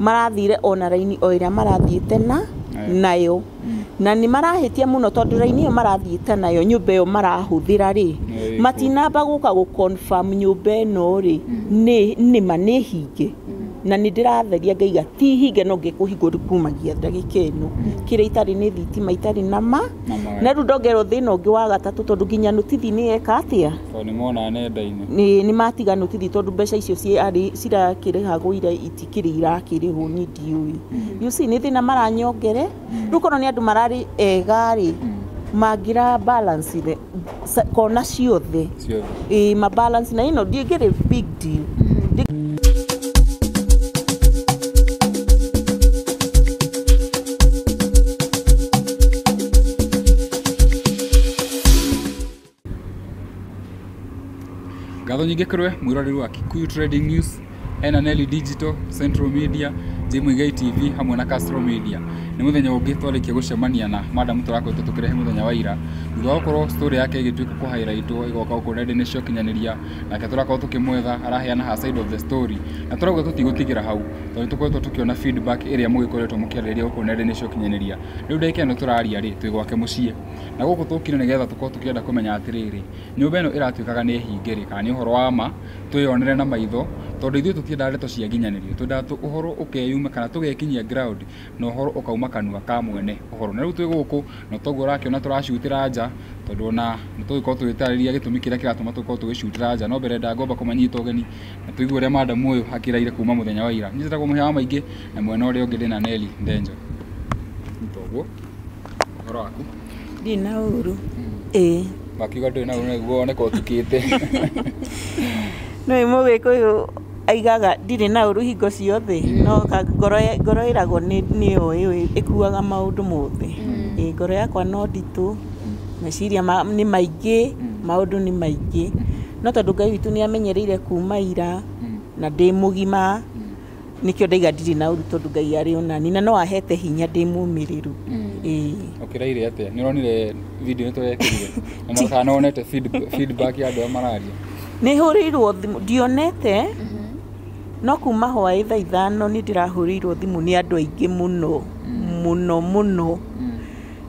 marathire ona raini o ira marathiite nayo na ni marahitia muno tondu raini yo marathiite nayo nyumba yo marahuthira ri matinamba guka gu confirm nyumba eno ri ni manehinge na ni ndiratheria ngaiga ti hinge no ngikuhingura kumagia ndagika eno kire itari ni thitima itari nama na ru ndongerwo thina ungi wa gatatu tondu nginya nutithi ni eka atia ni mona nenda-ini ni matiga nutithi tondu mbeca icio cirakirihagwo ira itikiri irakirihwo ni ndiui you see ni thina maranyongere rukono ni andu marari egari magira balance ile kona ciothe ma balance na ino digere big deal Gatho nyingi kurwe mwiroreri wa Kikuyu Trading News, Nelly Digital, Central Media, Jmuigai TV hamwe na Castro Media. Ni muthenya ungi twarikia gucemania na madam turakoretwo tukirehe muthenya wa ira. Thutha gukoro story yake igituika ku highlight igoka uko nenda-ini cio kinyaniria nake turakorwo tukimwetha araheana her side of the story. Na turauga tutigutigira hau tondu tukoretwo tukiona feedback iria mugikoretwo mukiarĩria uko nenda-ini cio kinyaniria. Riu ndeke no turaria ri twi gwake mucie. Na guku tukire nigetha tukorwo tukienda kumenya atiriri nyumba eno iratuikaga ni hingiri kana ni uhoro wa ma twionere na maitho tondu ithuĩ tutienda ndeto cia nginyanirio twenda uhoro ukeyuma kana tugekinyia ground na uhoro ukauma kanua ka mwene uhoro na riu twi guku no toguo rakiona turacutira nja tondu ona nitugikorwo tugitarĩria gitumi kiria kiratuma tukorwo tugicutira nja no mbere ndangomba kumanyita ugeni na tuigue uria madam uyu akiraire kuma muthenya wa ira nyitagwo muhewa maingi na mwena uria ungi ndina Nelly Ndenjo nitoguo uhoro waku ndina uru makiuga ndĩ na ũguo oneka ũtukĩte no imugikuyu aigaga ndirĩ na ũru hingo ciothe no ngoro iragwo nĩ oĩ ĩkuaga maũndũ mothe ngoro yakwa no nditũ meciria nĩ maingĩ maũndũ nĩ maingĩ no tondũ Ngai witũ nĩ amenyereire kuma ira na ndĩ mũgima nikio ndaiga ndirĩ na ũru tondũ Ngai arĩ onani na no ahete hinya ndĩ mũmĩrĩru okiraire atia ni ronire video nĩ twekirire na kana onete feedback ya andũ mararia nĩ hũrĩirwo thimũ ndionete no kuma hwaĩ thaa ithano nĩ ndĩrahũrĩirwo thimũ nĩ andũ aingĩ mũno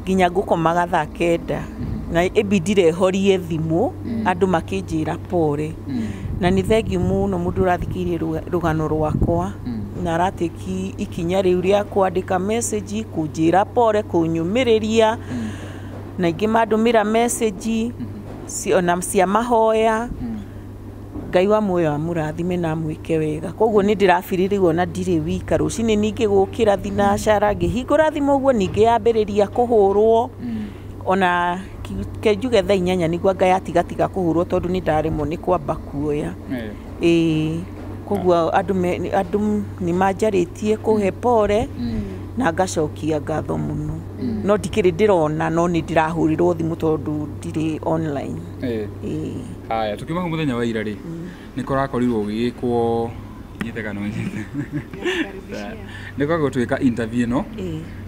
nginya ngũkomaga thaa kenda na ebidire horie thimũ andũ makĩnjĩra pore na nĩ thengiũ mũno mũndũ ũrathikĩrĩria rũgano rwakwa na aratĩki ikinya rĩu rĩa kwandĩka message kũnjĩra pore kũnyũmĩrĩria na ingĩ mandũmĩra message ona cia mahoya Ngai wa muoyo amũrathime na mwĩke wega koguo nĩ ndĩrabirĩrĩrwo na ndirĩ wika rũcinĩ ningĩ gũkĩra thinacara ngĩhingũra thimũ ũguo ningĩ yambĩrĩria kũhũrwo ona kenjuge thaa 8 nĩguo Ngai atigatiga kũhũrwo tondũ nĩ ndaremwo nĩ kwamba kuoya koguo andũ nĩ manjarĩtie kũhe pore na ngacokia ngatho mũno no ndikĩrĩ ndĩrona no nĩ ndĩrahũrĩrwo thimũ tondũ ndirĩ online haya tukiuma muthenya wa ira ri nĩ kũrakorirwo gĩgĩkwo nyitega no nyite nĩ kwa gũtuĩka interview no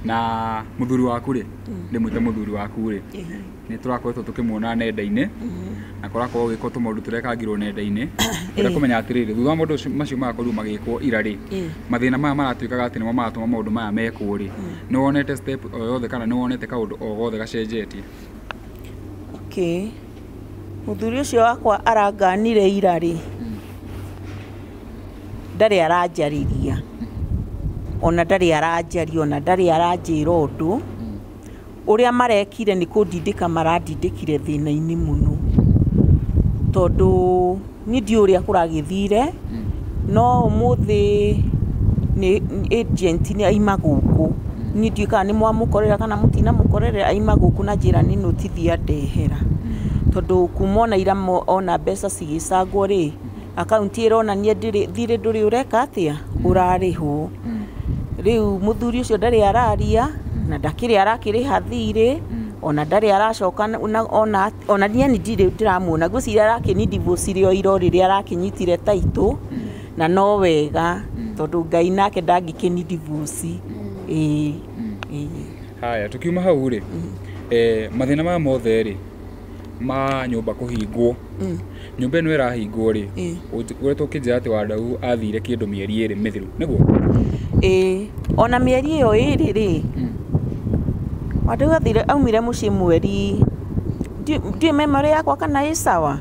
na mũthuri waku ri ndĩmwĩte mũthuri waku ri nĩ tũrakoretwo tũkĩmuona nenda-inĩ na kũrakorwo gĩkwo tũmaũndũ tũrekagĩrwo nenda-inĩ ũrĩa kũmenya atĩrĩrĩ thutha wa maũndũ macio magakorwo magĩkwo ira ri mathĩna maya maratuĩkaga atĩ nĩmo maratũma maũndũ maya mekwo ri nĩ wonete step o yothe kana nĩ wonete kaũndũ o gothe gacenjetie muthuri ucio wakwa aranganire ira ri ndarĩ aranjariria ona ndarĩ aranjaria ona ndarĩ aranjĩra ũndũ ũrĩa marekire nĩ kũndindĩka marandindĩkire thĩna-inĩ mũno tondũ nĩ ndiũ ũrĩa kũragĩthire no ũmũthĩ nĩ agent nĩ aima gũkũ nĩ ndiũ kana nĩ mwamũkorera kana mũtinamũkorera aima gũkũ na njĩra nĩ notithia ndehera tondu kumona ira ona mbeca cigicangwo ri akaunti ironania thire nduri ureka atia urarihwo riu muthuri ucio ndari araria na ndakiri arakiriha thire ona ndari aracoka ona nieni ndiramuona gwiciria arakini divorce rio iro riria arakinyitire taito na no wega tondu Ngai nake ndangikini divorce haya tukiuma hau ri mathina ma mothe ri ma nyumba kuhingwo nyumba eno irahingwo ri uretwo kinjira ati Wandau athire kindu mieri iri mithiru niguo Ona mĩeri ĩyo ĩrĩ rĩ wandũ gathire aumire mũciĩ mweri ndiĩ memory yakwa kana ĩ sawa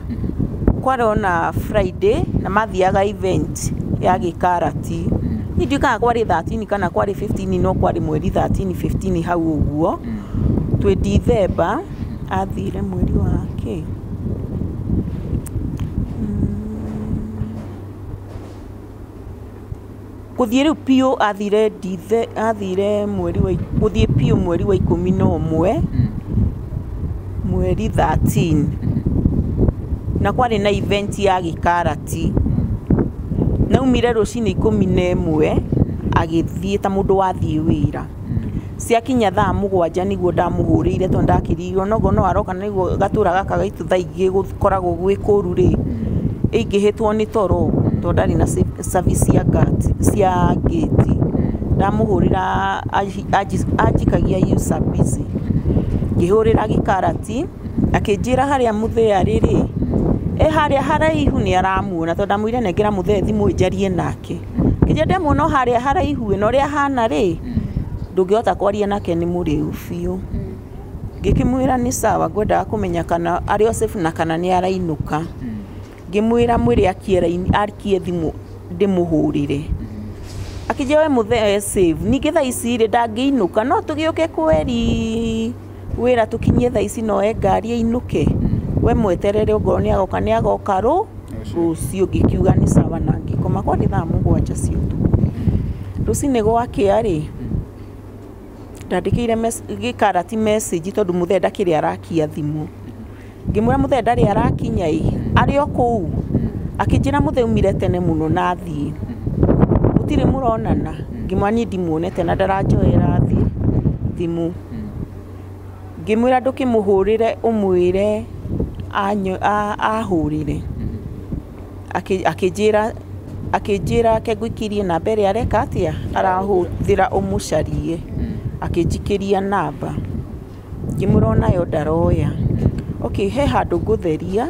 kwarĩ ona Friday na mathiaga event ya Gĩkarati ndiĩ kana kwarĩ 13 kana kwarĩ 15 no kwarĩ mweri 13 15 hau ũguo twĩ December athire mweri wake kuthie riu pio athire mweri wa kuthie pio mweri wa 11 mweri 13 na kwari na event ya Gĩkarati na umire rucini 11 agithie ta mundu wathie wira ciakinya thaa 7 niguo ndamuhurire to ndakirirwo nogo no aroka niguo gatura gaka gaitu thaa ingĩ gukoragwo gwĩ kũru ri ingĩhĩtwo nĩ toro to ndari na service ya gate ndamuhurira ajikagia you service ngĩhurira Gĩkarati akĩnjĩra harĩa muthea rĩrĩ harĩa haraihu nĩ aramuona to ndamwire nengera muthea thimũ njarie nake kĩje ndemũno harĩa haraihu no rĩa hana rĩ ndũngĩhota kwaria nake nĩ mũrĩu biũ ngĩkĩmwĩra nĩ sawa ngwendaga kũmenya kana arĩ o safe na kana nĩ arainũka ngĩmwĩra mwĩre akie thimũ ndĩmũhũrĩre akĩnjĩra we muthea save ningĩ thaa ici rĩ ndangĩinũka no tũgĩũke kweri wĩra tũkinyie thaa ici no ngari ainũke we mweterere ngoro nĩ agoka rũciũ ngĩkiuga nĩ sawa na ngĩkoma kwarĩ thaa 7 cia ũtukũ rũcinĩ gwakĩa rĩ ndandĩkĩire Gĩkarati message tondũ muthea ndakĩrĩ arakia thimũ ngĩmwĩra muthea ndarĩ arakinya arĩ o kũu akĩnjĩra muthea umire tene mũno na thiĩ gũtirĩ mũronana ngĩmwani ndimuonete na ndaranjoera thimũ ngĩmwĩra ndũkĩmũhũrĩre ũmwĩre ahũrĩre akĩnjĩra kengũikirie namba ĩrĩa areka atĩa arahũthĩra ũmũcarie akĩnjikĩria namba ngĩmwĩra nayo ndaroya okay he handũ ngũtheria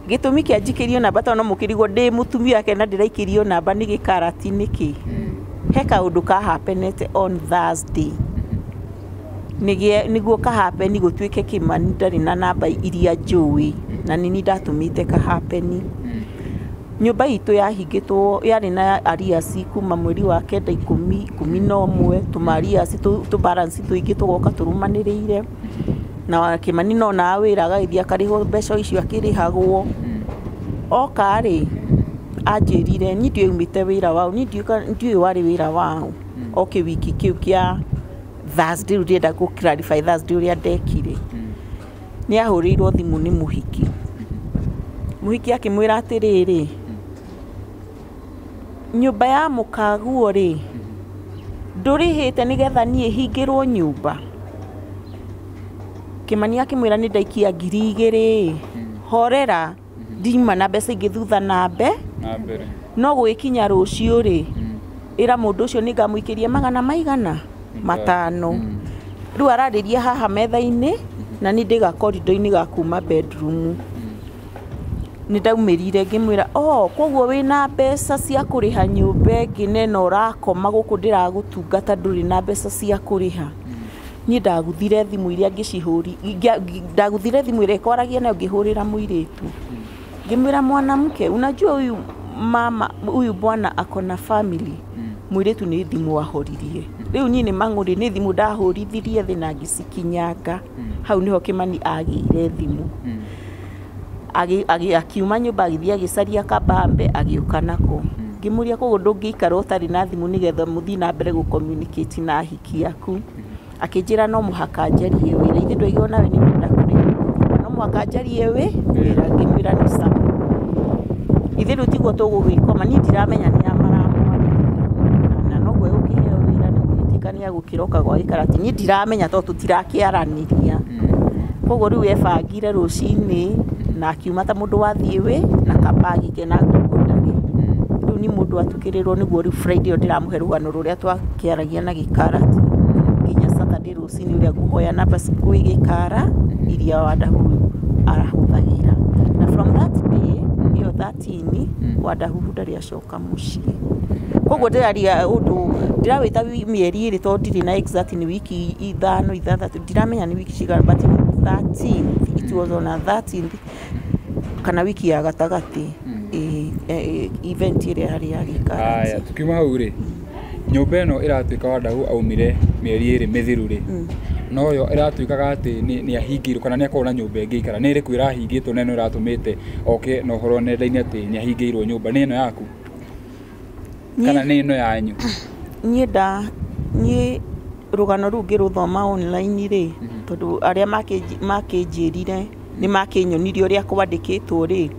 gĩtũmi kĩa njikĩrio namba tondũ no mũkĩrigwo ndĩ mũtumia wake na ndĩraikĩrio namba nĩ Gĩkarati nĩkĩ he kaũndũ kahapenete on Thursday niguo kahapeni gũtuĩke Kĩmani ndarĩ na namba iria njũĩ na nini ndatũmĩte kahapeni nyũmba itũ yahingĩtwo yarĩ na ariasi kuma mweri wa 9 11 tũmariasi tũbalance tũingĩ tũgoka tũrũmanĩrĩire na Kĩmani no na wĩra agagĩthiĩ akarĩhwo mbeca icio akĩrĩhagwo oka rĩ anjĩrire niĩ ndiumĩte wĩra wao ndiũĩ warĩ wĩra wao oke wiki kĩu kĩa Thursday ndĩrenda gũ clarify Thursday ũrĩa ndekire nĩ ahũrĩirwo thimũ nĩ mũhiki akĩmwĩra atĩrĩrĩ nyũmba ya mũkaguo rĩ ndũrĩhĩte nĩgetha niĩ hingĩrwo nyũmba Kĩmani akĩmwĩra nĩ ndaikia 2,000 horera ndima na mbeca ingĩ thutha na mbere no gwĩkinya rũciũ rĩ ĩra mũndũ ũcio nĩ ngamũikĩria 500 rĩu ararĩria haha metha-inĩ na nĩ ndĩ gakorido-inĩ ga kuma bedroom nĩ ndaumĩrire ngĩmwĩra koguo wĩna mbeca cia kũrĩha nyũmba ĩngĩ nena ũrakoma gũkũ ndĩragũtungata ndũrĩ na mbeca cia kũrĩha niĩ ndaguthire thimũ iria ndaguthire thimũ ĩrĩa ĩkwaragia nayo ngĩhũrĩra mũirĩtu ngĩmwĩra mwanamke unajua huyu bwana akona family mũirĩtu nĩ thimũ ahoririe rĩu niĩ nĩ mang'ũrĩ nĩ thimũ ndahorithirie thĩ na ngĩcikinyanga hau nĩho Kĩmani agĩire thimũ akiuma nyũmba agĩthiĩ agĩcaria kabambe agĩũka nako ngĩmũria koguo ndũngĩikara ũtarĩ na thimũ nĩgetha mũthiĩ na mbere gũ-communicate na ahiki aku akĩnjĩra no mũhaka njarie wĩra ithe ndwaigua nawe nĩ mwenda kũrĩa no mũhaka njarie wĩra ngĩmwĩra nĩ sawa ithe rĩu tiguo tũgũgĩkoma niĩ ndiramenya nĩ amaramwarĩria na noguo ũkĩheo wĩra nĩ gwĩtĩkania gũkĩroka gwa Gĩkarati niĩ ndiramenya tondũ tũtirakĩaranĩria koguo rĩu ebangire rũcinĩ na akiuma ta mũndũ wathiĩ na kabagi ke na ngũndarĩ rĩu nĩ mũndũ atukĩrĩrwo nĩguo rĩu Friday ĩyo ndĩramũhe rũgano rũrĩa twakĩaragia na Gĩkarati nginya Saturday rũcinĩ ũrĩa ngũhoya namba gwĩ Gĩkara iria wandahũru arahũthagĩra na from that day 13 Wadahuhu ndarĩ acoka mũciĩ. Koguo ndĩraria ũndũ ndirawĩta mĩeri ĩrĩ tondũ ndirĩ na exact ni wiki 5 6 ndiramenya ni wiki cigana, but 13 it was on a 13th kana wiki ya gatagati event ĩrĩa harĩ yarĩka. Haya, tukiuma hau rĩ, nyũmba ĩno ĩratuĩka Wadahu aumire mĩeri ĩrĩ mĩthiru rĩ, no yo ĩratuĩkaga atĩ nĩ ahingĩirwo kana nĩ akorwo na nyũmba ĩngĩ ikara, nĩ ĩrĩkũ ĩrahingĩtwo na ĩno ĩratũmĩte oke na ũhoro nenda-inĩ atĩ nĩ ahingĩirwo nyũmba? Nĩ ĩno yaku kana nĩ ĩno yanyu? Niĩ rũgano rũu ngĩrũthoma online rĩ, tondũ arĩa makĩnjĩrire nĩ makĩnyonirie ũrĩa kwandĩkĩtwo rĩ,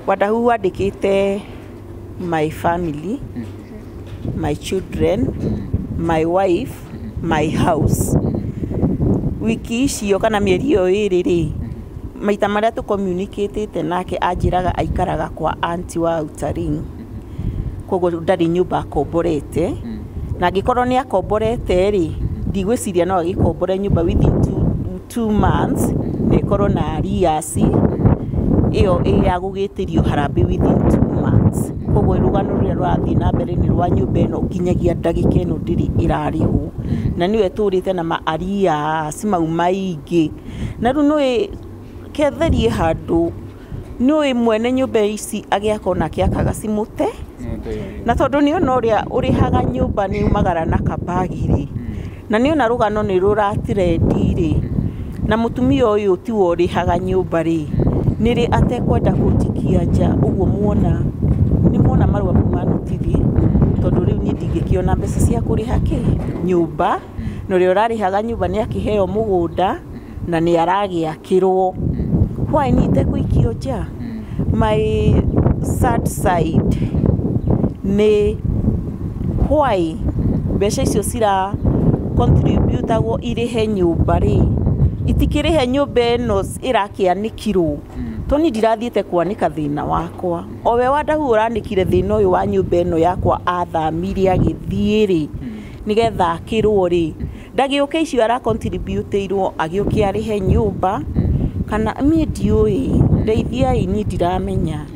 Wadahu wandĩkĩte my family, my children, my wife, my house. Wiki icio kana mĩeri ĩyo ĩrĩ rĩ, maita marĩa tũcommunicate nake anjĩraga aikaraga kwa aunti wa Outer Ring. Koguo ndarĩ nyũmba akomborete, na angĩkorwo nĩ akomborete rĩ, ndigwĩciria no agĩkombore nyũmba within 2 months na ĩkorwo na arrears ĩyo ya gũgĩtĩrio harambĩ within 2 months. Koguo rũgano rũrĩa rũrathiĩ na mbere nĩ rwa nyũmba ĩno nginyagia ndagĩka ĩno ndĩrĩ ĩrarĩhwo, na nĩwe tũrĩte na ma-arrears mau maingĩ. Na rĩu nĩwe ketherie handũ, nĩwe mwene nyũmba ici agĩaka onake akaga cimũte, na tondũ nĩ ona ũrĩa ũrĩhaga nyũmba nĩ umagara na kabagi rĩ, na nĩ ona rũgano nĩ rũratirendi rĩ, na mũtumia ũyũ ti wo ũrĩhaga nyũmba rĩ, nĩ rĩ atekwenda kũnjikia nja. Ũguo muona nĩ muona marũa manutithi, tondũ rĩu niĩ ndingĩkĩona mbeca cia kũrĩha nyũmba, na ũrĩa ũrarĩhaga nyũmba nĩ akĩheo mũgũnda na nĩ aragĩakĩrwo. Why niĩ itekũikio nja? My sad side nĩ why mbeca icio cira contribute-agwo irĩhe nyũmba rĩ, itikĩrĩhe nyũmba ĩno ĩrakĩanĩkirwo. Toni ndirathiĩte kwanĩka thĩna wakwa, o we Wadahu ũranĩkire thĩna ũyũ wa nyũmba ĩno yakwa athamire agĩthiĩ rĩ, nĩgetha akĩrwo rĩ, ndagĩũka icio ara-contribute-irwo agĩũke arĩhe nyũmba, kana niĩ ndiũĩ, ndeithiai niĩ ndiramenya.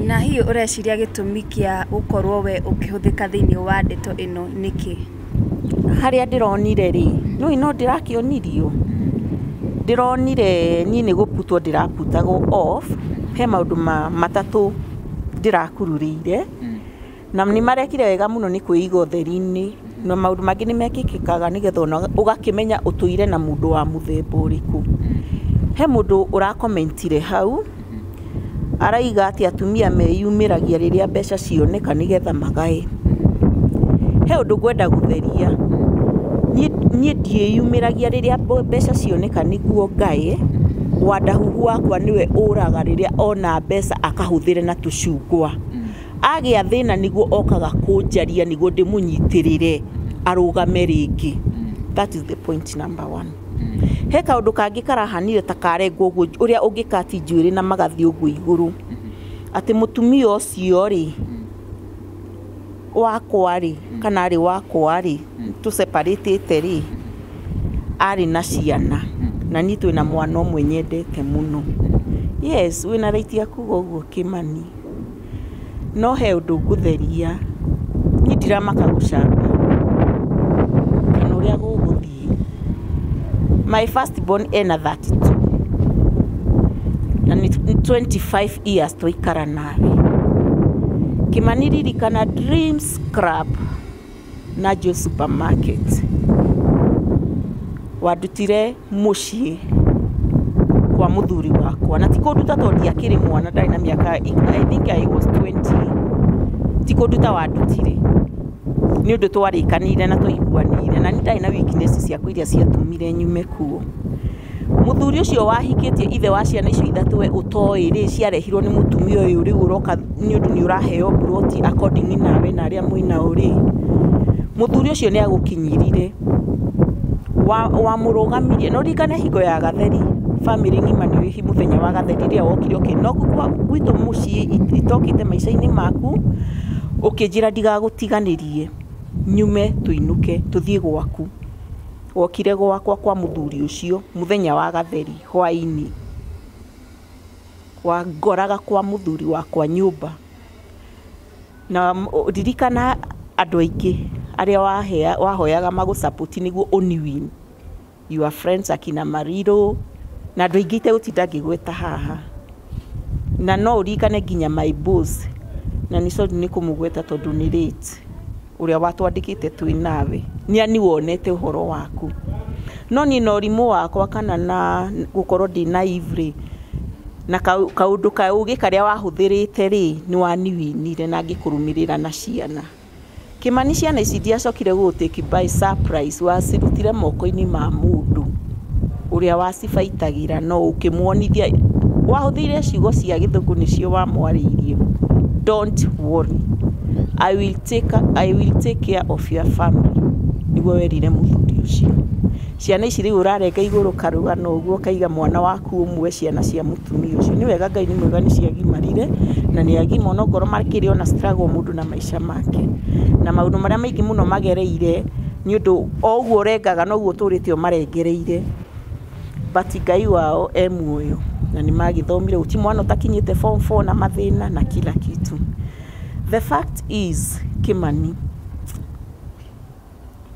Na hiyo ũreciria gĩtũmi kĩa gũkorwo we ũkĩhũthĩka thĩinĩ wa ndeto ĩno nĩkĩ? Harĩa ndĩronire rĩ, no ndirakĩonirio, ndĩronire niĩ nĩ gũputwo ndĩraputagwo off, he maũndũ matatũ ndĩrakururĩire, na nĩ marekire wega mũno nĩ kwĩiga ũtheri-inĩ, na maũndũ mangĩ nĩ mekĩkaga nĩgetha ona ũgakĩmenya ũtũire na mũndũ wa mũthemba ũrĩkũ. He mũndũ ũrakomentire hau araiga atĩ atumia meyumĩragia rĩrĩa mbeca cioneka nĩgetha magae. He ũndũ ngwenda gũtheria, niĩ ndiĩyumĩragia rĩrĩa mbeca cioneka nĩguo ngae. Wadahuhu wakwa nĩwe ũraga rĩrĩa ona mbeca akahũthĩre na tũcungwa. Agĩa thĩna nĩguo okaga kũnjaria nĩguo ndĩmũnyitĩrĩre arũgame rĩngĩ. That is the point number 1. He kaũndũ kangĩ karahanire ta karengwo ũguo, ũrĩa ũngĩkati njuĩrĩ na magathi ũguo igũrũ, atĩ mũtumia ũcio rĩ wakwa rĩ, kana arĩ wakwa rĩ, tũseparatĩte rĩ, arĩ na ciana, na niĩ twĩna mwana ũmwe nyendete mũno. Yes, wĩna right ya kuga ũguo Kĩmani, no he ũndũ ngũtheria, niĩ ndiramaka gũcamba kana ũrĩa gũgũthiĩ. My first born ena 32 na ni 25 years twaikara nawe. Kĩmani ririkana Dreams Club na Joe Supermarket, wandutire mũciĩ kwa mũthuri wakwa, na ti kũnduta tondũ ndiakĩrĩ mwana, ndarĩ na mĩaka, I think I was 20, ti kũnduta wandutire nĩ ũndũ twarĩkanĩire na twaiguanĩire, na nĩ ndarĩ na weakness ciakwa iria ciatũmire nyume kuo. Mũthuri ũcio wahikĩtie ithe wa ciana icio ithatũ we ũtoĩ rĩ, ciarehirwo nĩ mũtumia ũyũ rĩu ũroka nĩ ũndũ nĩ ũraheo broti according nawe na arĩa mwĩnao rĩ. Mũthuri ũcio nĩ agũkinyirire wamũrũgamirie, no ririkane hingo ya Gatheri, family ng'ima nĩ wĩhi mũthenya wa Gatheri rĩrĩa wokire ũkĩnogu gwitũ mũciĩ itokĩte maica-inĩ maku, ũkĩnjĩra ndigagũtiganĩrie nyume tũinũke tũthiĩ gwaku. Wokire gwakwa kwa mũthuri ũcio mũthenya wa Gatheri hwaĩ-inĩ, wangoraga kwa muthuri wakwa nyumba na ririkana andu aingi aria wahoyaga magu support niguo uniwin your friends akina Mariro na andu aingi te utinda ngigweta haha na no urikane nginya my boss na nico ni kumugweta tondu ni late uria watwandikite twi nawe ni ani wonete uhoro waku no ni no rimu wakwa kana na gukorwo ndi naive na kaundu ka ugi karia wahuthirite ri ni waniwinire na ngikurumirira na ciana Kimani ciana ici ndiacokire gutake by surprise wacirutire moko-ini ma mundu uria wacibaitagira no ukimwonithia wahuthire ciugo cia githuku nicio wamwariirie don't worry I will take care of your family niguo werire muthuri ucio ciana ici riu urarenga iguru karugano uguo kaiga mwana waku umwe ciana cia mutumia ucio ni wega Ngai ni mwega ni ciagimarire na ni agima no ngoro marikiri ona struggle mundu na maisha make na maundu maria maingi muno magereire ni undu oguo urengaga no guo turite marengereire but Ngai wao muoyo na ni magithomire uti mwana utakinyite form 4 na mathina na kila kitu. The fact is Kimani,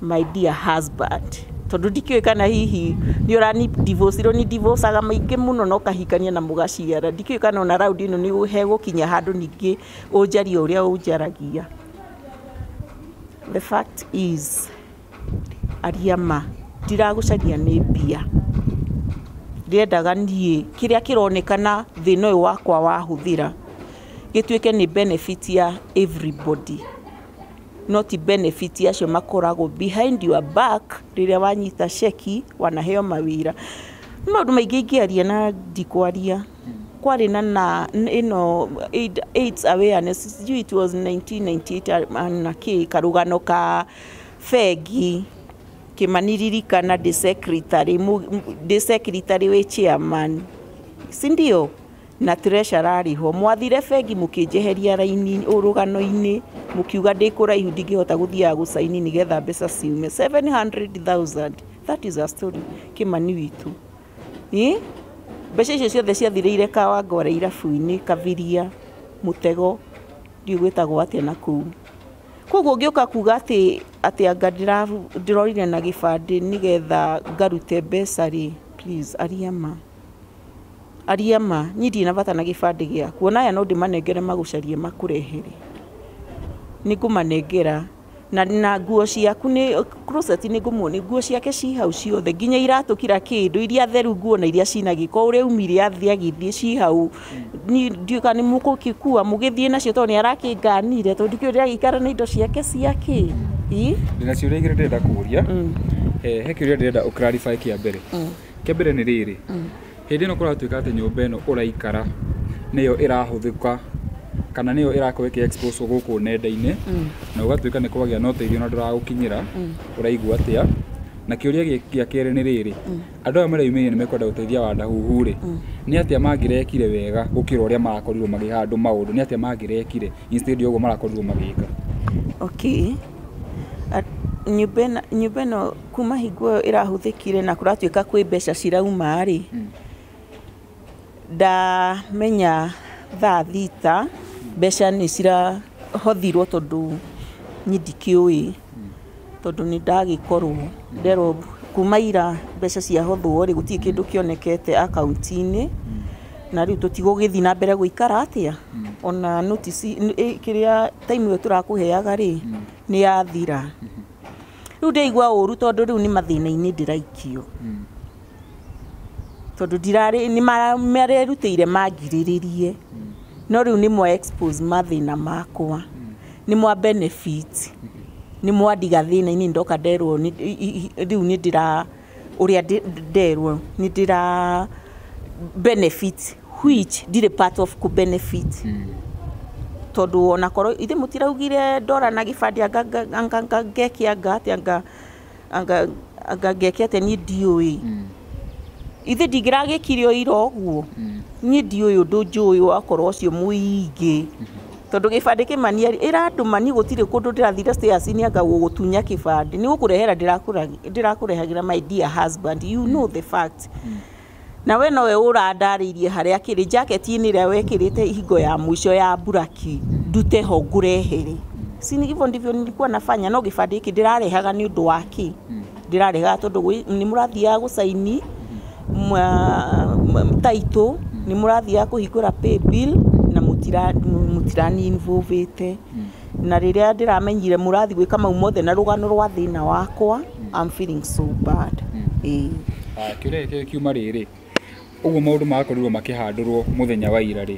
my dear husband, tondu ndikio kana hihi ni urani divorce ni divorce aga maingi muno no kahikania na mugaciara ndikio kana ona round ino ni uhe gukinya handu ningi unjaria uria unjaragia. The fact is Ariama ndiragucaria ni mbia ndiendaga nie kiria kironekana thino uyu wakwa wahuthira gituike ni benefit ya everybody, not benefit ya cio makorago behind your back riria wanyita sheki wanaheo mawira maundu maingi ingiaria na ndikwaria kwari na ino AIDS awareness it was 1998 na ki karugano ka fegi Kimaniririkana the secretary we chairman sindio na treasurer ariho mwathire fegi mukinjeheria raini urugano-ini mukiuga ndikuraihu ndingihota guthia gusaini nigetha mbeca ciume 700,000 that is a story Kimani witu mbeca icio ciothe ciathireire Kawangware irabu-ini Kaviria Mutego ndiugwitagwo atia na kuu koguo ngiuka kuga ati anga ndirorire na gibandi nigetha ngarute mbeca ri please Ariama nyidi na bata na gibandi gia kuona aya no ndimanengere magucarie makurehere nigumanengera na nguo ciaku ni closet ni ngumuoni nguo ciake ci hau ciothe nginya iratu kira kindu iria theru nguo na iria cina giko uri umire athia githie ci hau ni ndiuka ni mukukikua mugithie nacio to ni arakinganire to ndikio ria gikara na indo ciake ndina ciuria igire ndenda kuria he kiuria ndenda uclarify kia mbere ni riri hindi no kuratuika ati nyumba ino uraikara niyo irahuthika kana niyo irakorwo expose guku nenda-ini na ugatuika ni kwagia no teithio na nduragukinyira uraigua atia na kiuria gia kere ni riri andu aya mareyumire ni mekwenda uteithia wa ndahuhu ri ni atia mangirekire wega gukira uria marakorirwo magihandu maundu ni atia mangirekire instead yoguo marakorirwo magika. Okay, nyumba ino kuma hingo irahuthikire na kuratuika kwi mbeca cirauma ri ndamenya thaa thita mbeca ni cirahothirwo tondu nyidikiui tondu ni ndagikorwo ndero kuma ira mbeca ciahothwo ri gutie kindu kionekete account-ini na riu tutigugithii na mbere guikara atia ona notice kiria time yo turakuheaga ri ni yathira riu ndeigua uru tondu riu ni mathina-ini ndiraikio tondu ndirari ni marerutire magiriririe no riu ni mwa expose mathina makwa ni mwa benefit ni mwa diga thina-ini ndoka nderwo riu ni ndira uria nderwo ni ndira benefit which did a part of ku benefit tondu ona korwo ithe mutiraugire ndora na gibandi anga gekia ngati anga gekia te ni ndiui ithe ndigiragikirio ira oguo ni ndiui undu njui wakorwo ucio muingi tondu gibandi Kimani irandumani gutire kundu ndirathire stairs ni anga gutunya gibandi ni gukurehera ndirakurehagira my dear husband you know the fact na we nowe ũrandarĩirie harĩa kĩrĩ jacket-inĩ ĩrĩa wekĩrĩte hingo ya mwisho ya buraki ndute ho ngurehere. Sini hivyo ndivyo nilikuwa nafanya. No gĩbandĩ gĩkĩ ndĩrarehaga nĩ ũndũ wa kĩ? Ndĩrarehaga tondũ nĩ mũrathiaga gũcaini title, nĩ mũrathiaga kũhingũra pay bill na mũtirani involvete. Na rĩrĩa ndĩramenyire mũrathi gwĩka mau mothe na rũgano rwa thĩna wakwa, I'm feeling so bad. Kĩrĩa kiuma rĩrĩ, ũguo maũndũ makorirwo makĩhandũrwo mũthenya wa ira rĩ,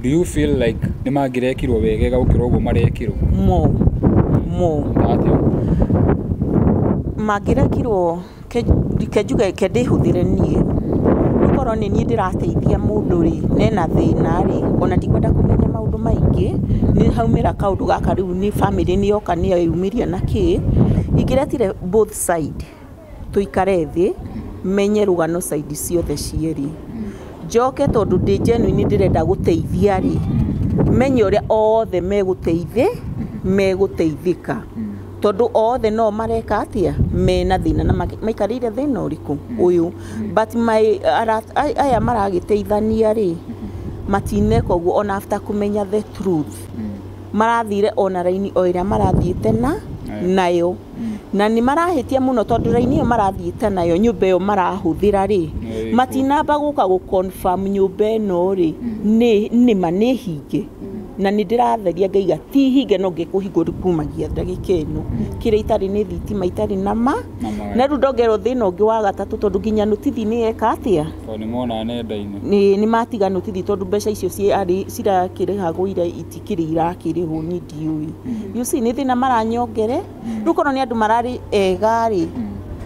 do you feel like nĩ mangĩrekirwo wegega gũkĩra ũguo marekirwo? Mangĩrekirwo kenjuge ndĩhũthĩre niĩ, gũkorwo nĩ niĩ ndĩrateithia mũndũ rĩ, nena thĩna rĩ, ona ndikwenda kũmenya maũndũ maingĩ, nĩ haumĩra kaũndũ gaka rĩu nĩ family nĩ yoka nĩ yumĩria na kĩ, ingĩretire both side tũikare thĩ menye rũgano side ciothe cierĩ, njoke tondũ ndĩ genuine ndĩrenda gũteithia rĩ, menye ũrĩa othe megũteithĩka tondũ othe no mareka atĩa mena thĩna na maikarĩire thĩna ũrĩkũ ũyũ, but aya maragĩteithania rĩ, matineka ũguo ona after kũmenya the truth, marathire ona raini o ĩrĩa marathiĩte nayo, na nĩ marahĩtia mũno tondũ raini ĩyo marathiĩte nayo, nyũmba ĩyo marahũthĩra rĩ, matinamba gũka gũ-confirm nyũmba ĩno rĩ nĩma nĩ hinge, na nĩ ndĩratheria ngaiga ti hinge no ngĩkũhingũra kumagia ndagĩka ĩno, kĩrĩa itarĩ nĩ thitima itarĩ nama, na rĩu ndongerwo thĩna ũngĩ wa gatatũ tondũ nginya notithi nĩ eka atĩa, nĩ mona nenda-inĩ nĩ matiga notithi tondũ mbeca icio cirakĩrĩhagwo ira itikĩrĩ irakĩrĩhwo nĩ ndiũĩ. You see nĩ thĩna maranyongere, rĩu korwo nĩ andũ mararĩ ega rĩ,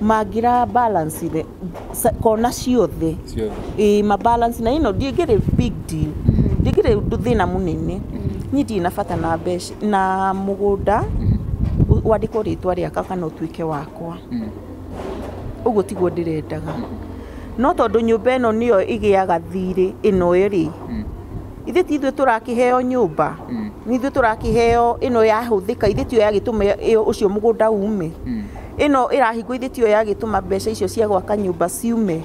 mangĩra balance kona ciothe mabalance, na ĩno ndĩngĩrĩ big deal, ndĩngĩrĩ thĩna mũnene, niĩ ndirĩ na bata na mbeca na mũgũnda wandĩkwo rĩtwa rĩakwa kana ũtuĩke wakwa, ũguo tiguo ndĩrendaga, no tondũ nyũmba ĩno nĩyo ĩgĩaga thirĩ ĩno rĩ, ithuĩ ti ithuĩ tũrakĩheo nyũmba, nĩ ithuĩ tũrakĩheo ĩno yahũthĩka, ithuĩ tiyo yagĩtũma ũcio mũgũnda ume, ĩno ĩrahingwo ithuĩ tiyo yagĩtũma mbeca icio cia gwaka nyũmba ciume,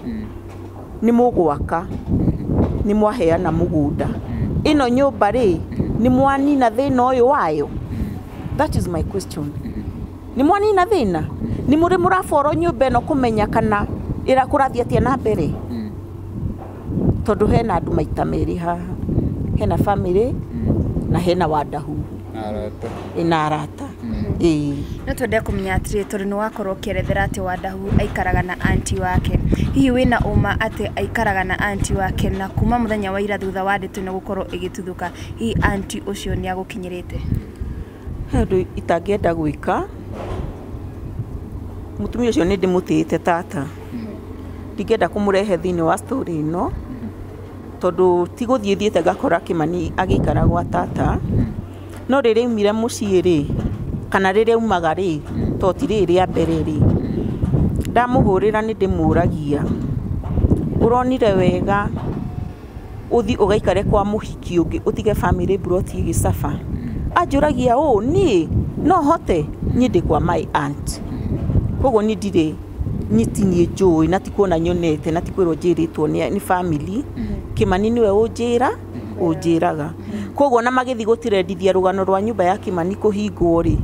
nĩ mũgwaka, nĩ mwaheana mũgũnda, ĩno nyũmba rĩ nĩ mwanina thĩna ũyũ wayo? That is my question. Nĩ mwanina thĩna? Nĩ mũrĩ mũraborwo nyũmba ĩno kũmenya kana ĩrakũrathiĩ atĩa na mbere? Tondũ hena andũ maita merĩ haha, hena family na hena wadahu na arata. No twende kũmenya atĩrĩ tondũ nĩ wakorwo ũkĩerethera atĩ wadahu aikaraga na aunti wake, hihi wĩna ũma atĩ aikaraga na aunti wake na kuma mũthenya wa ira thutha wa ndeto ĩno gũkorwo ĩgĩtuthũka, hihi aunti ũcio nĩ agũkinyĩrĩte? He ũndũ itangĩenda gwĩka, mũtumia ũcio nĩ ndĩmũtĩĩte tata, ndingĩenda kũmũrehe thĩinĩ wa story ĩno tondũ ti gũthiĩ thiĩte ngakora Kĩmani agĩikara gwa tata, no rĩrĩa aumire mũciĩ rĩ, kana rĩrĩa aumaga rĩ, to ti rĩrĩ rĩa mbere rĩ, ndamũhũrĩra nĩ ndĩmũragia, ũronire wega ũthi ũgaikare kwa mũhiki ũngĩ ũtige family brought ĩgĩcaba? Anjũragia niĩ no hote, niĩ ndĩ kwa my aunt, koguo niĩ ndirĩ nyiti niĩ njũĩ na ti kuona nyonete na ti kwĩrwo njĩrĩtwo nĩ family, Kĩmani nĩwe ũnjĩraga, koguo na magĩthi gũtirendithia rũgano rwa nyũmba ya Kĩmani kũhingwo rĩ,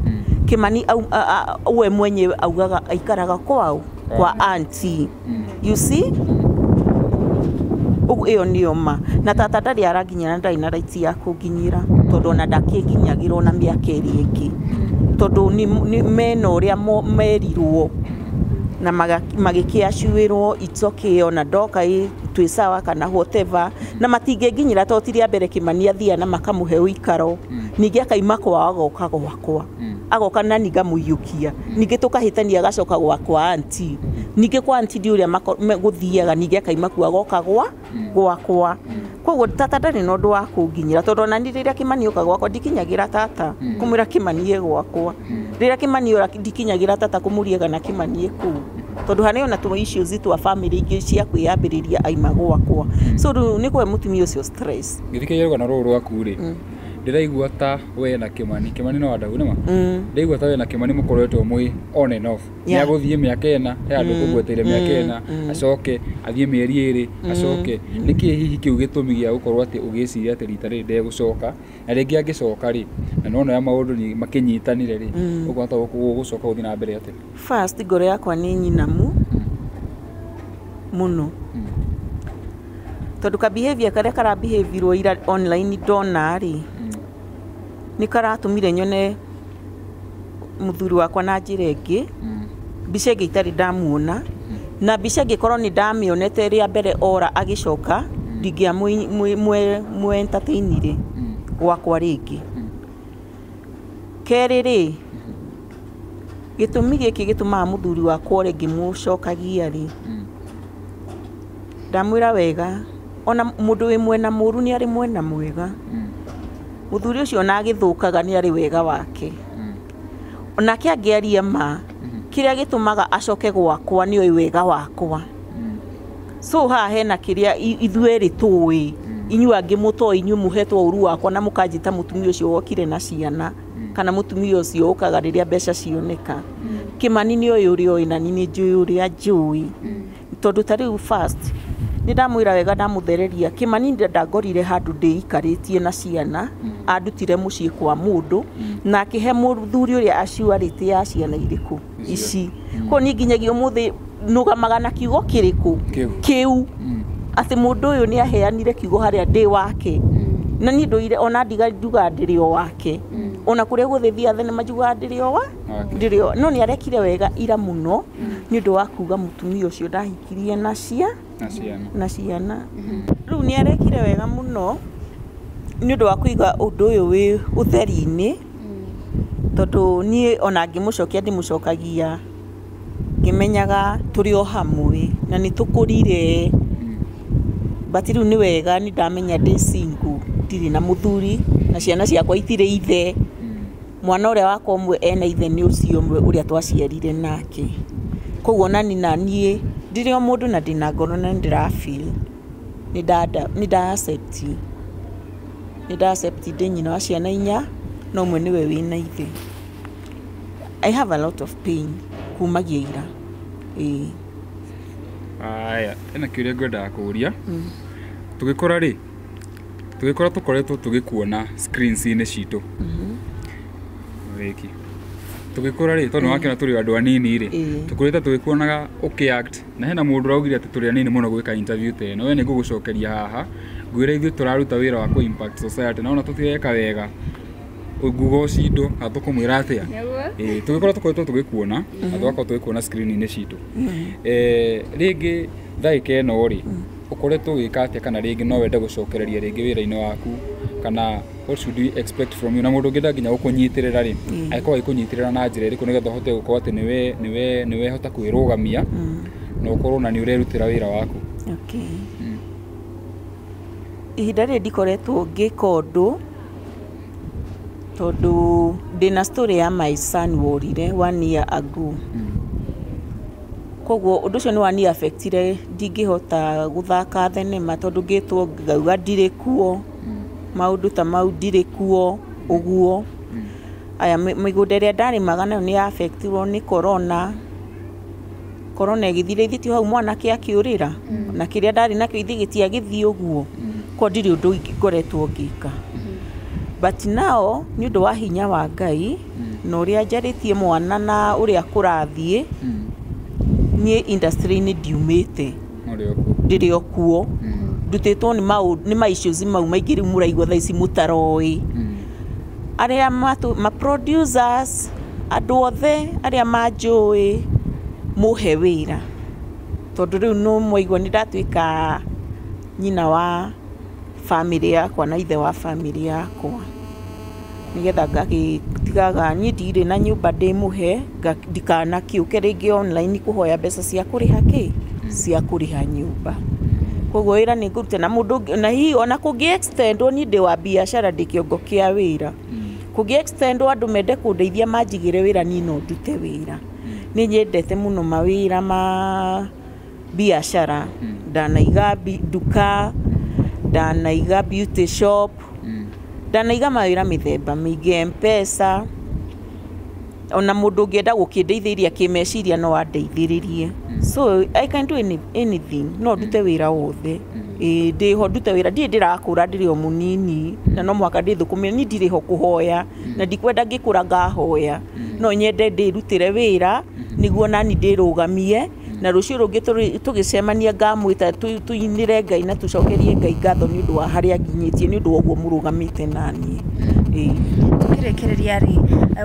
Kĩmani we mwenyewe augaga aikaraga kwao kwa auntie. You see, ĩyo nĩyo ma, na tata ndarĩ aranginyĩra, ndarĩ na right ya kũnginyĩra tondũ ona ndakĩnginyagĩrwo na mĩaka ĩrĩ ĩngĩ, tondũ nĩ mena ũrĩa merirwo na magĩkĩacuĩrwo it's okay, ona ndoka twĩ sawa kana whatever, na matingĩnginyĩra tondũ ti rĩa mbere Kĩmani athiaga na makamũhe ũikaro, ningĩ akaima kwao agoka gwakwa, agoka na ngamũiyũkia, ningĩ tũkahĩtania agacoka gwakwa auntie, ningĩ kwa auntie ndi ũrĩa gũthiaga, ningĩ akaima kuo agoka gwakwa, koguo tata ndarĩ na ũndũ wa kũnginyĩra tondũ ona niĩ rĩrĩa Kĩmani oka gwakwa ndikinyagĩra tata kũmwĩra Kĩmani e gwakwa, rĩrĩa Kĩmani ora ndikinyagĩra tata kũmũriaga na Kĩmani e kũu, tondũ harĩ ona tũ issues twa family ingĩ cia kwĩyambĩrĩria aima gwakwa, so rĩu nĩ kwe mũtumia ũcio stress. Gĩthikĩire rũgano rũrũ rwaku rĩ, ndiraigua ta we na Kimani no wadau nima ndiraigua ta we na Kimani mukoretwo mwi on and off ya guthie miaka ena he andu kugweteire miaka ena acoke athie mieri iri acoke niki hihi kiu gitumi gia gukorwo ati ugiciria ati rita ri ndegucoka na ringi angicoka ri na nono ya maundu ni makinyitanire ri ukwata gucoka uthi na mbere ati first ngoro yakwa ni nyinamu muno tondu ka behavior karia kara behavior ira online ndona ri ni karatumire nyone muthuri wakwa na njira ingi mbica ingi itari ndamuona na mbica ingi korwo ni ndamionete ria mbere ora agicoka ndingia mwe entertainire gwakwa ringi keri ri gitumi giki gitumaga muthuri wakwa ringi mucokagia ri ndamwira wega ona mundu wi mwena muru ni ari mwena mwega muthuri ucio na agithukaga ni ari wega wake ona kiangiaria ma kiria gitumaga acoke gwakwa ni oi wega wakwa so ha hena kiria ithueri tui inyu angi muto inyu muhetwo uru wakwa na mukanjita mutumia ucio wokire na ciana kana mutumia ucio ukaga riria mbeca cioneka Kimani ni oi uri oi na ni njui uri ajui tondu tari fast ni ndamwira wega ndamuthereria Kimani ndangorire handu ndiikaritie na ciana andutire mucii kwa mundu na akihe muthuri uria aciarite ya ciana iriku ici ko ni nginyagia umuthi nugamaga na kiugo kiriku kiu ati mundu uyu ni aheanire kiugo haria ndi wake na ni nduire ona ndiga nduga ndirio wake ona kuria guthithia thene majuga ndirio wa ndirio no ni arekire wega ira muno ni ndu wa kuga mutumia ucio ndahikirie na ciana riu ni arekire wega muno ni ndu wa kuiga undu uyu wi utheri-ini tondu ni ona ngimucokia ndimucokagia ngimenyaga turi o hamwe na ni tukurire but riu ni wega ni ndamenya ndi single ndiri na muthuri na ciana ciakwa itire ithe mwana uria wakwa umwe ena ithe ni ucio umwe uria twaciarire nake koguo nani na nie ndiri o mundu na ndina ngoro na ndira feel ni nda accept ndi nyina wa ciana inya no mwe niwe wina ithe I have a lot of pain kumagia ira aya ena kiuria ngwenda kuria tugikora ri tugikora tukoretwo tugikuona screens-ini citu wiki tugikora ri tondu wakena turi andu anini ri tukurita tugikuonaga ukiact na hena mundu raugire ati turi anini muno gwika interview te no we ni ngugucokeria haha ngwira ithu turaruta wira wa ku impact society na ona tutireka wega ngugo cindo atukumwira atia tugikora tukoretwo tugikuona andu akwa tugikuona screen-ini citu ringi thaika eno ri ukoretwo wika atia kana ringi no wende gucokereria ringi wira-ini waku kana what should we expect from you na mundu ngenda nginya gukunyitirira ri aiko ikunyitirira na njira iriku nigetha hote gukorwo ati niwe hota kwirugamia na ukorwo na ni urerutira wira waku ihinda ri ndikoretwo ngika undu tondu ndina story ya my son worire 1 year ago koguo undu ucio ni wani affectire ndingihota guthaka thenema tondu ngitwo ngauga ndire kuo maundu ta mau ndire kuo uguo aya migunda iria ndarimaga nayo ni affectirwo ni corona igithire ithiti hau mwanake akiurira na kiria ndari nakio ithi gitiagithii uguo ko ndiri undu ngoretwo ngika but now ni undu wa hinya wa Ngai na uria njaritie mwana na uria kurathie ni industry-ini ndiumite ndiri okuo ndutitwo ni maissues mau maingi riu muraigua thaa ici mutaroi aria ma producers andu othe aria manjui muhe wira tondu riu no mwaigua ni ndatuika nyina wa family yakwa na ithe wa family yakwa nigetha ngagitigaga ni ndire na nyumba ndimuhe ndikana kiuke ringi online kuhoya mbeca cia kuriha cia kuriha nyumba koguo wira ni ngurute na mundu na hii ona kungi extendwo ni ndi wa biashara ndi kiongo kia wira kungi extendwo andu mende kundeithia manjigire wira ni no ndute wira ni nyendete muno mawira ma biashara ndanaiga duka ndanaiga beauty shop ndanaiga mawĩra mĩthemba mĩingĩ Mpesa ona mũndũ ũngĩenda gũkĩndeithĩria kĩmeciria no andeithĩrĩrie so I can do anything no ndute wĩra wothe ndĩho ndute wĩra ndirĩ ndĩrakũra ndĩrĩ o mũnini na no mwaka ndĩthũkũmĩre ni ndirĩ ho kũhoya na ndikwenda ngĩkũra ngahoya no nyende ndĩrutĩre wĩra nĩguo nani ndĩrũgamie na rũciũ rũngĩ tũgĩcemania ngamwĩta tuinĩre Ngai na tũcokerie Ngai ngatho nĩ ũndũ wa harĩa nginyĩtie nĩ ũndũ wa ũguo mũrũgamĩte naniĩ tũkĩrĩkĩrĩria rĩ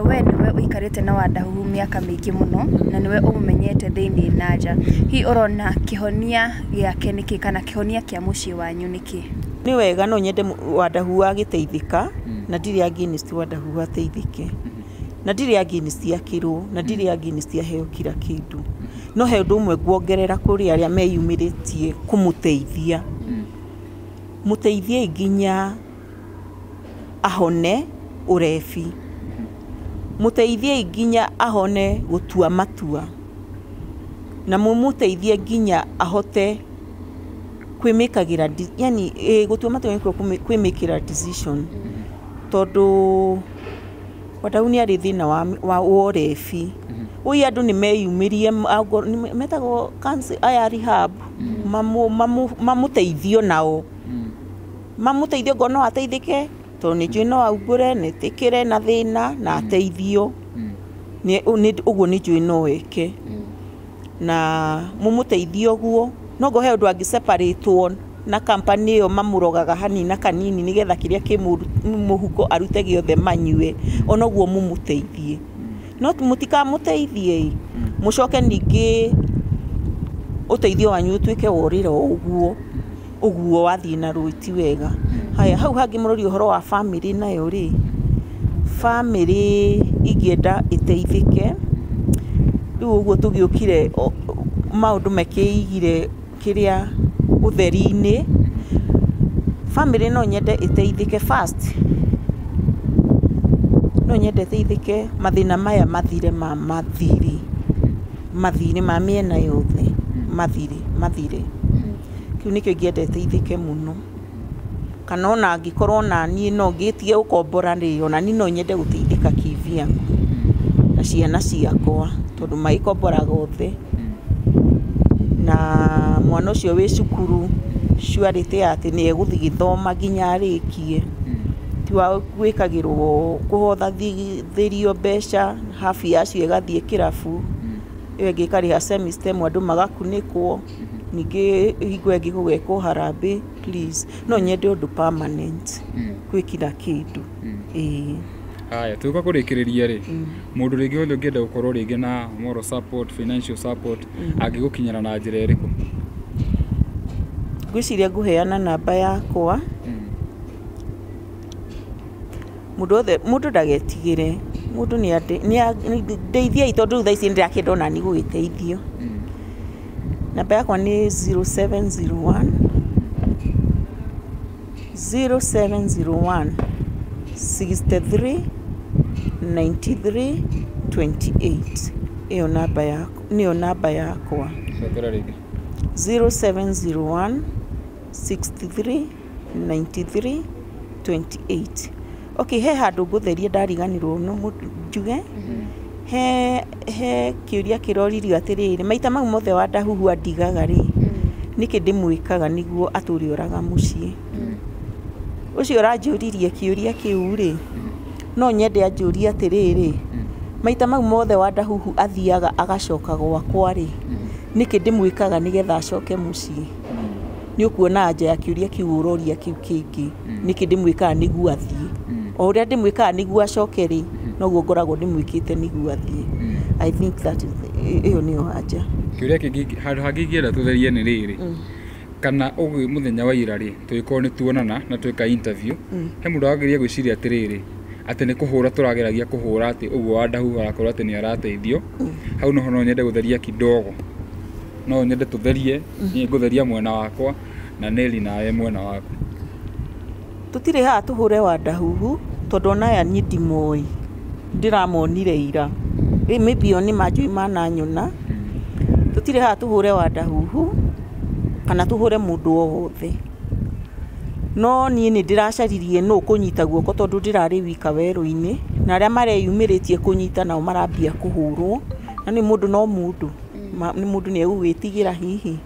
we nĩwe ũikarĩte na Wadahu mĩaka mĩingĩ mũno na nĩwe ũmũmenyete thĩinĩ na nja hihi ũrona kĩhonia gĩake nĩkĩ kana kĩhonia kĩa mũciĩ wanyu nĩkĩ nĩ wega no nyende Wadahu agĩteithĩka na ndirĩ against Wadahu ateithĩke na ndirĩ against akĩrwo na ndirĩ against aheo kila kĩndũ no he ũndũ ũmwe nguongerera kũrĩ arĩa meyumĩrĩtie kũmũteithia mũteithie nginya ahone urebi mũteithie nginya ahone gũtua matua na mũmũteithie nginya ahote kwĩmĩkagĩra yani gũtua matua nĩkuo kwĩmĩkĩra decision tondũ Wadahu nĩ arĩ thĩna wa urebi ũyũ andũ nĩ meyumĩrie metagwo aya rehab mamũteithio nao mamũteithio ngo no ateithĩke tondũ nĩ njũĩ no aumbũre nĩtĩkĩre na thĩna na ateithio ũguo nĩ njũĩ no eke na mũmũteithio ũguo no ngo he ũndũ angĩ-separate na company ĩyo mamũrogaga hanini na kanini nĩgetha kĩrĩa kĩ mũhuko arute gĩothe manyue ona ũguo mũmũteithie no mũtikamũteithie mũcoke ningĩ ũteithio wanyu ũtuĩke worĩra ũguo wathiĩ na rũti wega haya hau hangĩ mũrori ũhoro wa family nayo rĩ family ingĩenda ĩteithĩke rĩu ũguo tũgĩũkire maũndũ makĩigire kĩrĩa ũtheri-inĩ family no nyende ĩteithĩke first no nyende ĩteithĩke mathĩna maya mathire ma mĩena yothe mathire kĩu nĩkĩo ingĩenda ĩteithĩke mũno kana ona angĩkorwo na niĩ no ngĩtie ũkombora rĩ ona niĩ no nyende gũteithĩka kivyangu na ciana ciakwa tondũ maĩkomboraga othe na mwana ũcio wĩ cukuru ciarĩte atĩ nĩ egũthiĩ gĩthoma nginya arĩkie tiwa gwĩkagĩrwo kũhothagĩrio mbeca hafu yacio ĩgathiĩ kĩrabu ĩyo ĩngĩ ĩkarĩha semester ĩmwe andũ magakunĩkwo ningĩ hingo ĩngĩ gũgekwo harambĩ please no nyende ũndũ permanent gwĩkira kĩndũ haya tũka kũrĩkĩrĩria rĩ mũndũ rĩngĩ wothe ũngĩenda gũkorwo rĩngĩ na moral support financial support angĩgũkinyĩra na njĩra ĩrĩkũ ngwĩciria ngũheana namba yakwa mũndũ ndagetigĩre mũndũ nĩ ndeithiai tondũ rĩu thaa ici ndĩrakĩenda ona niĩ gũgĩteithio namba yakwa nĩ 0701 63 93 28 ĩyo namba yakwa 0701 63 93 28 okay he handũ ngũtheria ndariganirwo no njuge he kĩũria kĩroririo atĩrĩrĩ maita mau mothe Wadahu andigaga rĩ nĩkĩ ndĩmwĩkaga nĩguo atũre oraga mũciĩ ũcio ũranjũririe kĩũria kĩu rĩ no nyende anjũrie atĩrĩrĩ maita mau mothe Wadahu athiaga agacoka gwakwa rĩ nĩkĩ ndĩmwĩkaga nĩgetha acoke mũciĩ nĩ ũkuona anja ya kĩũria kĩu ũroria kĩu kĩngĩ nĩkĩ ndĩmwĩkaga nĩguo athiĩ o ũrĩa ndĩmwĩkaga nĩguo acoke rĩ noguo ngoragwo ndĩmwĩkĩte nĩguo athiĩ I think that is ĩyo nĩyo anja kĩũria kĩngĩ handũ hangĩ ingĩenda tũtherie nĩ rĩrĩ kana ũguo mũthenya wa ira rĩ tũgĩkorwo nĩ tuonana na twĩka interview he mũndũ wagĩrĩire gwĩciria atĩrĩrĩ atĩ nĩ kũhũra tũrageragia kũhũra atĩ ũguo Wadahu arakorwo atĩ nĩ arateithio hau no nyende gũtheria kidogo no nyende tũtherie niĩ ngũtheria mwena wakwa na Nelly nawe mwena waku tũtirĩ haha tũhũre Wadahu tondũ onaya niĩ ndimũĩ ndĩramonire ira maybe o nĩ manjũĩ mananyona tũtirĩ haha tũhũre Wadahu kana tũhũre mũndũ o wothe no niĩ nĩ ndĩracaririe no kũnyita guoko tondũ ndĩrarĩ wika werũ-inĩ na arĩa mareyumĩrĩtie kũnyita nao marambia kũhũrwo na nĩ mũndũ no mũndũ nĩ mũndũ nĩ egũgwĩtigĩra hihi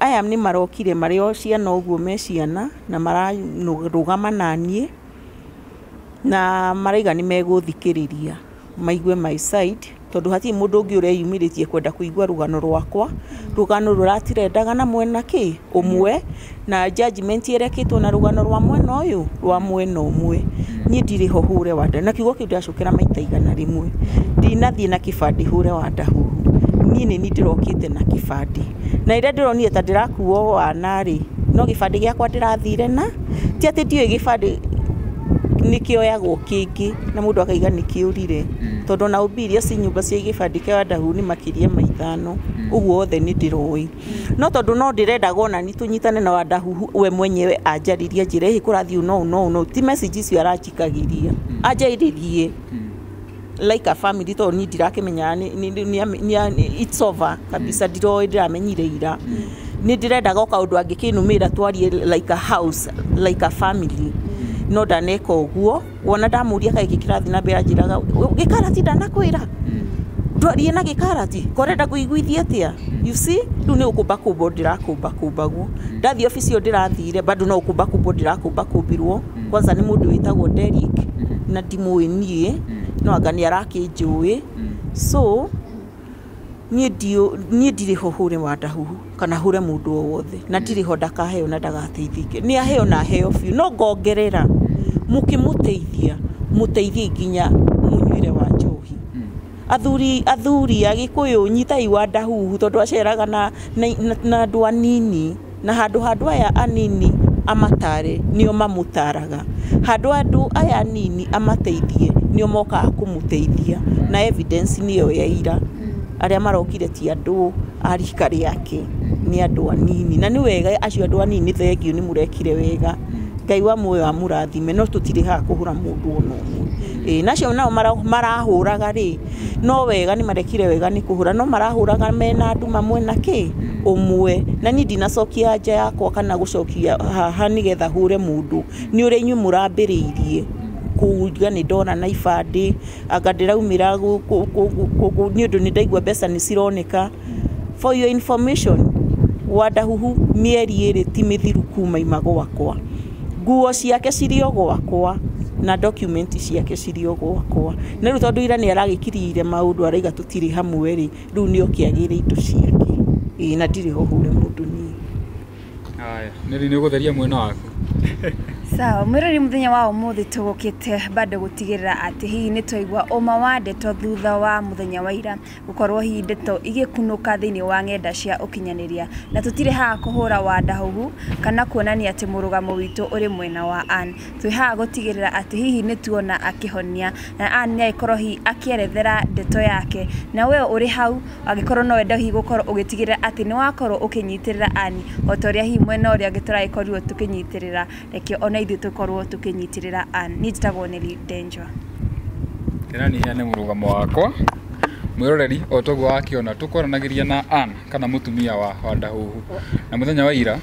aya nĩ marokire marĩ o ciana ũguo me ciana na mararũgama naniĩ na maraiga nĩ megũthikĩrĩria maigue my side tondũ hatirĩ mũndũ ũngĩ ũreyumĩrĩtie kwenda kũigua rũgano rwakwa rũgano rũratirendaga na mwena kĩ ũmwe na judgment yerekĩtwo na rũgano rwa mwena ũyũ rwa mwena ũmwe niĩ ndirĩ ho hũre wa nda na kiugo kĩu ndĩracokera maita igana rĩmwe ndinathiĩ na kĩbandĩ hũre wa nda huhu niĩ nĩ ndĩrokĩte na kĩbandĩ na ĩrĩa ndĩronire ta ndĩrakuo wana-rĩ no gĩbandĩ gĩakwa ndĩrathire na ti atĩ ndiũĩ gĩbandĩ nĩkĩoyagwo kĩngĩ na mũndũ akaiga nĩkĩũrire tondũ na ũbiria ci nyũmba cia gĩbandĩ kĩa Wadahu nĩ makĩria ma 5 ũguo othe nĩ ndĩroĩ no tondũ no ndĩrenda gona ni tũnyitane na Wadahu we mwenyewe anjaririe njĩra ĩhĩ kũrathiĩ no ti message icio aranjikagĩria anjaririe like a family tondũ ni ndirakĩmenya it's over kabisa ndiroĩ ndĩramenyire ira ni ndĩrendaga o kaũndũ angĩkĩnũmĩra twarie like a house like a family no ndaneka ũguo wona ndamũria kaĩ kĩrathi na mbere anjĩraga gĩkarati ndanakwĩra ndwarie na gĩkarati korenda kũiguithia atĩa you see rĩu nĩ ũkũmba ndĩrakũmba guo ndathiĩ ofici ĩyo ndĩrathire bado no ũkũmba ndĩrakũmbirwo kwanza nĩ mũndũ wĩtagwo Derek na ndimũĩ niĩ no anga nĩ arakĩnjũĩ so niĩ ndirĩ ho hũre Wadahu kana hũre mũndũ o wothe na ndirĩ ho ndakaheo na ndagateithike nĩ aheo na aheo biũ no ngongerera mũkĩmũteithia mũteithie nginya mũnyuĩre wa njohi athuri agĩkũyũ nyitai Wadahu tondũ aceraga na andũ anini na handũ aya anini amatare nĩo mamũtaraga handũ aya anini amateithie nĩo mokaga kũmũteithia na evidence nĩyo ya ira arĩa marokire ti andũ arika rĩake nĩ andũ anini na nĩ wega acio andũ anini thengio nĩ mũrekire wega Ngai wa muoyo amũrathime no tũtirĩ haha kũhũra mũndũ ono ũmwe nacio nao marahũraga rĩ no wega nĩ marekire wega nĩ kũhũra no marahũraga mena andũ mamwe na kĩ ũmwe na niĩ ndinacokia nja yakwa kana gũcokia haha nĩgetha hũre mũndũ nĩ ũrĩa inyuĩ mũrambĩrĩirie kuuga nĩ ndona na ibandĩ anga ndĩraumĩra nĩ ũndũ nĩ ndaigua mbeca nĩ cironeka for your information Wadahu mĩeri 2 ti mĩthiru kuma ima gwakwa nguo ciake cirĩ o gwakwa na document ciake cirĩ o gwakwa na rĩu tondũ ira nĩ aragĩkiriire maũndũ araiga tũtirĩ hamwe rĩ rĩu nĩ okĩagĩre indo ciake na ndirĩ ho hũre mũndũ niĩ haya nĩ ũgũtheria mwena waku sawa mwĩrori mũthenya wa ũmũthĩ tũgũkĩte bado gũtigĩrĩra atĩ hihi nĩ twaigua ũma wa ndeto thutha wa mũthenya wa ira gũkorwo hihi ndeto igĩkunũka thĩinĩ wa ng'enda cia ũkinyanĩria na tũtirĩ haha kũhũra Wadahu kana kuonania atĩ mũrũgamo witũ ũrĩ mwena wa Ann twĩ haha gũtigĩrĩra atĩ hihi nĩ tuona akĩhonia na Ann nĩ agĩkorwo hihi akĩerethera ndeto yake na we ũrĩ hau agĩkorwo no wenda hihi gũkorwo ũgĩtigĩrĩra atĩ nĩ wakorwo ũkĩnyitĩrĩra Ann o ta ũrĩa hihi mwena ũrĩa angĩ tũragĩkorirwo tũkĩnyitĩrĩra rekio ona ithuĩ tũkorwo tũkĩnyitĩrĩra Ann niĩ njĩtagwo Nelly Danger kĩra nĩ heane mũrũgamo wakwa mwĩroreri o toguo wakĩona tũkwaranagĩria na Ann kana mũtumia wa Wadahu na mũthenya wa ira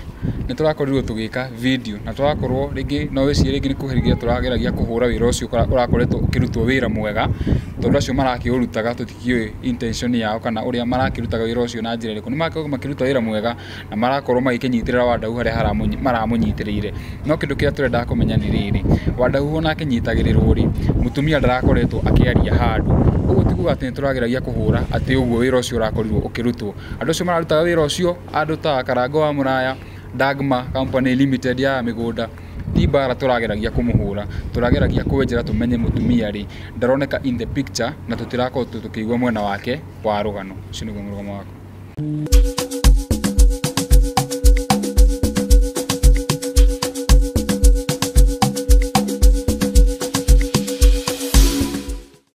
nĩ tũrakorirwo tũgĩka video na tũrakorwo rĩngĩ no wĩcirie rĩngĩ nĩ kũherithia tũrageragia kũhũra wĩra ũcio ũrakoretwo ũkĩrutwo wĩra mwega tondũ acio marakĩũrutaga tũtikiũĩ intention yao kana ũrĩa marakĩrutaga wĩra ũcio na njĩra ĩrĩkũ nĩ makoragwo makĩruta wĩra mwega na marakorwo magĩkĩnyitĩrĩra Wadahu harĩa maramũnyitĩrĩire no kĩndũ kĩrĩa tũrenda kũmenya nĩ rĩrĩ Wadahu ona akĩnyitagĩrĩrwo rĩ mũtumia ndarakoretwo akĩaria handũ ũguo tiguo atĩ nĩ tũrageragia kũhũra atĩ ũguo wĩra ũcio ũrakorirwo ũkĩrutwo andũ acio mararutaga wĩra ũcio andũ ta Karango wa Mũraya Dagma Company Limited ya mĩgũnda ti bara tũrageragia kũmũhũra tũrageragia kwenjera tũmenye mũtumia rĩ ndaroneka in the picture na tũtirakorwo tũkĩigua mwena wake wa rũgano ũcio nĩguo mũrũgamo wako